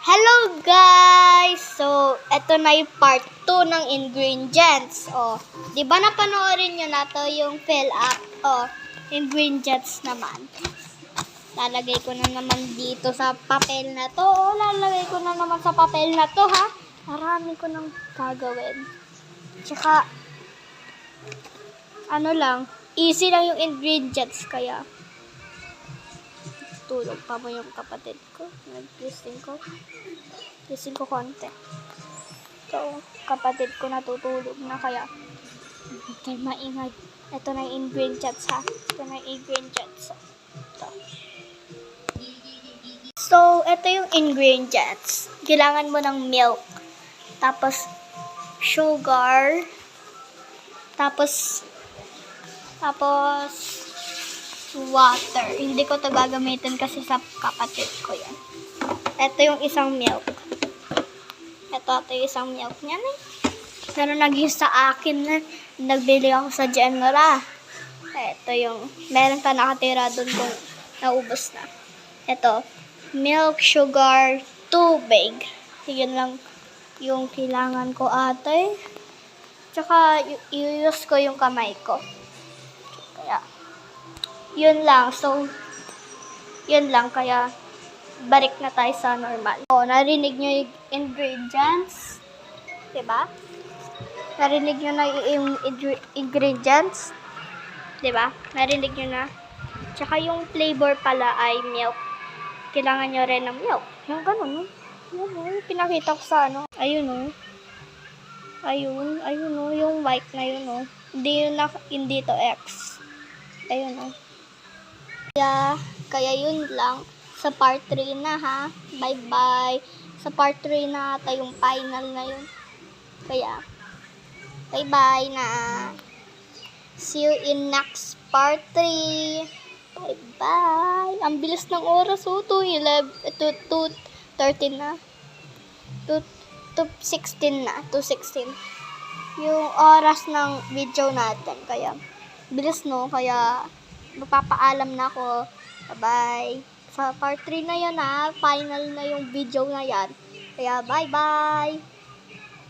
Hello guys! So, eto na yung part 2 ng ingredients. Di ba napanoorin nyo na to yung fill up? Ingredients naman. Lalagay ko na naman dito sa papel na to. Lalagay ko na naman sa papel na to, ha? Marami ko nang gagawin. Tsaka, easy lang yung ingredients, kaya tulog pa mo yung kapatid ko. Nag-gising ko konti. So, kapatid ko natutulog na, kaya hindi maingay. Ito na yung ingredients, ha? Ito na yung ingredients. Ito. So, ito yung ingredients. Kailangan mo ng milk. Tapos, sugar. Tapos, water. Hindi ko ito gagamitin kasi sa kapatid ko yan. Ito yung isang milk. Ito yung isang milk niyan eh. Pero naging sa akin na. Nagbili ako sa Genera. Ito yung, meron pa nakatira doon kung naubos na. Ito, milk, sugar, tubig. Yun lang yung kailangan ko ate. Tsaka, i-use ko yung kamay ko. Kaya, yun lang. So, yun lang. Kaya, balik na tayo sa normal. Narinig nyo yung ingredients? Diba? Narinig nyo na yung ingredients? Diba? Narinig nyo na? Tsaka yung flavor pala ay milk. Kailangan nyo rin ng milk. Yung ganun, no? Yung pinakita ko sa ano. Ayun, no? Ayun, no? Yung white na yun, no? Hindi to X. Ayun, no? Kaya yun lang. Sa part 3 na, ha? Bye-bye. Sa part 3 na ata yung final na yun. Kaya, bye-bye na. See you in next part 3. Bye-bye. Ang bilis ng oras, 2:13 na. 2:16 na. 2:16. Yung oras ng video natin. Kaya, bilis no. Kaya, magpapaalam na ako. Bye-bye. Sa part 3 na yan, ha. Final na yung video na yan. Kaya, bye-bye.